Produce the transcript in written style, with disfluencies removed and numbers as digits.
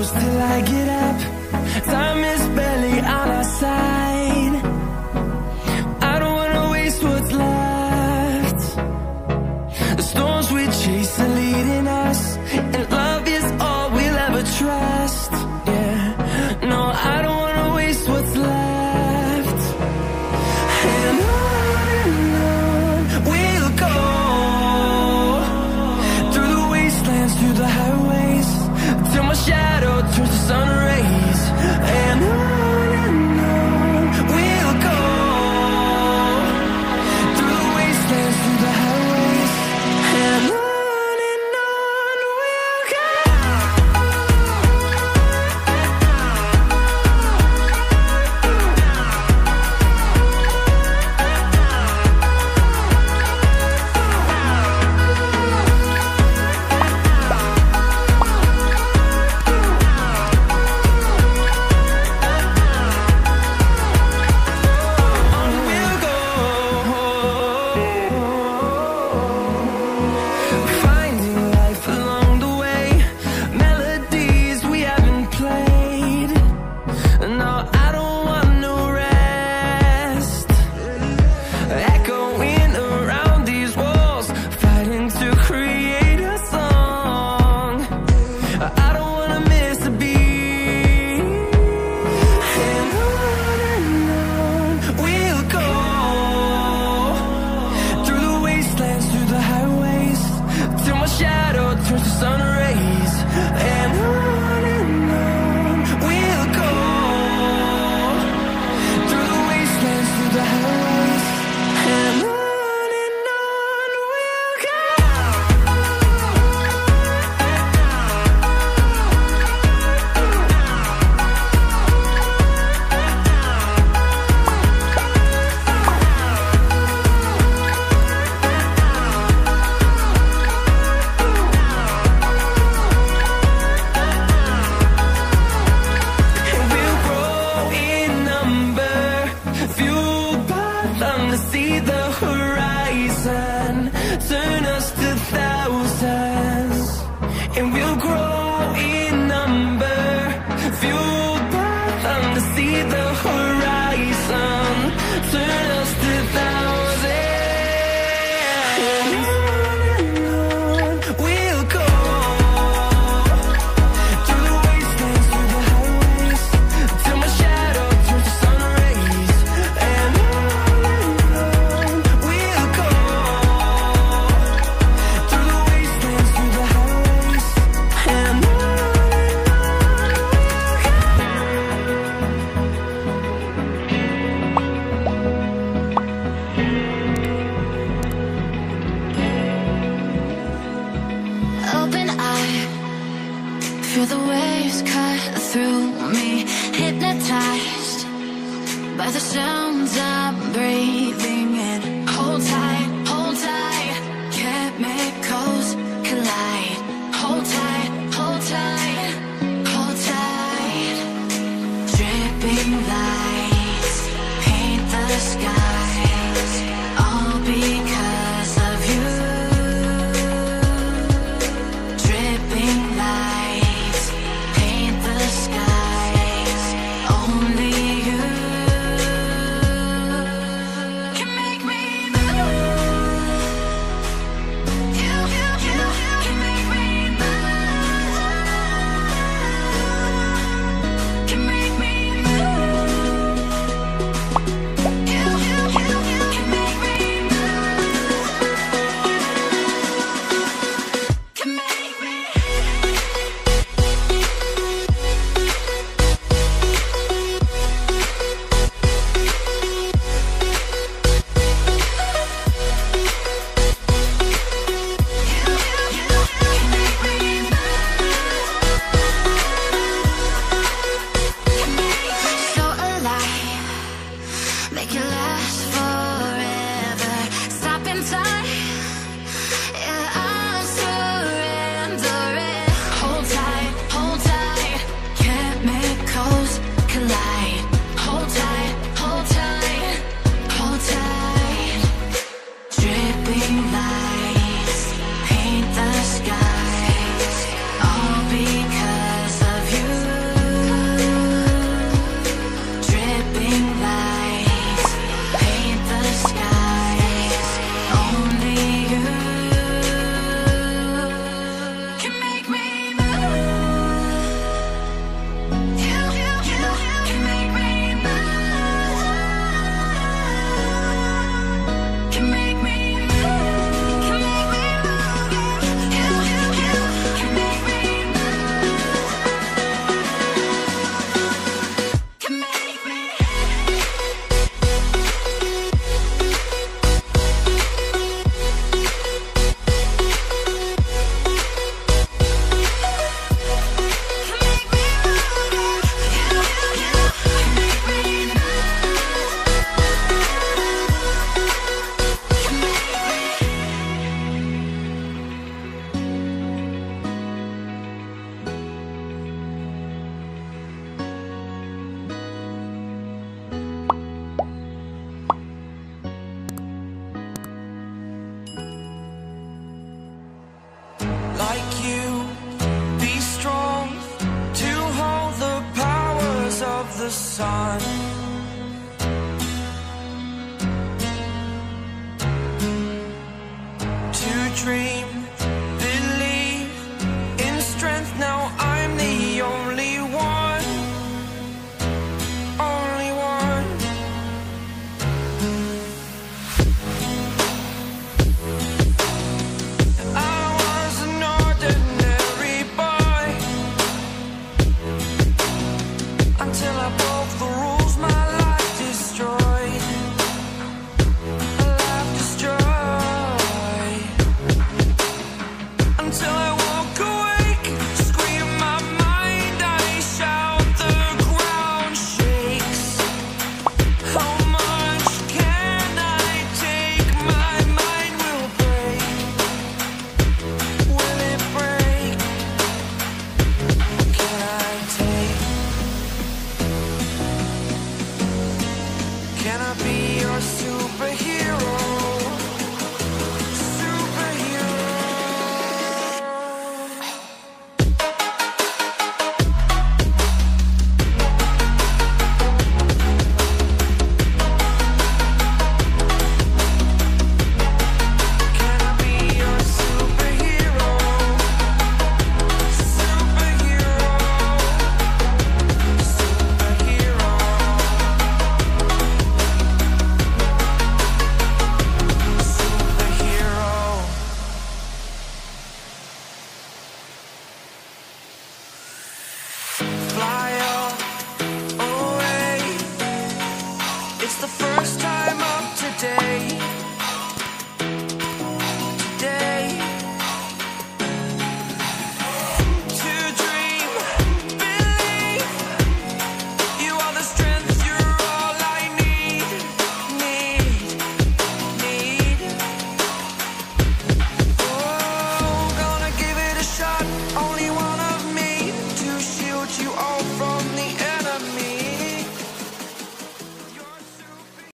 close till I get up. Time is barely on our side. I don't wanna waste what's left. The storms we chase are leading us, and love is all we'll ever trust. Yeah, no, I don't wanna waste what's left. And on we'll go, through the wastelands, through the highways, till my shadow turns to sun rays. And on we'll go, through the wastelands, through the highways, and on we'll go. Finding life along the way, melodies we haven't played. No, I don't want no rest. Echoing around these walls, fighting to create a song. I don't wanna miss a beat. And on we'll go, through the wastelands, through the highways, till my shadow turns to sun rays. And on we'll go, through the wastelands, through the highways, and on we'll go. And we'll grow in number, fueled by them to see the horizon, turn us to thousands. And we'll grow in number, fueled by them to see the horizon, turn us to thousands. And on we'll go, through the wastelands, through the highways, till my shadow turns to sun rays. And on we'll go, through the wastelands, through the highways, and on. Open eye, feel the waves cut through me, hypnotized by the sounds I'm breathing in. Hold tight, chemicals collide. Hold tight, hold tight, hold tight. Dripping lights paint the skies, all because of you. Dripping lights paint the skies, only you can make heart.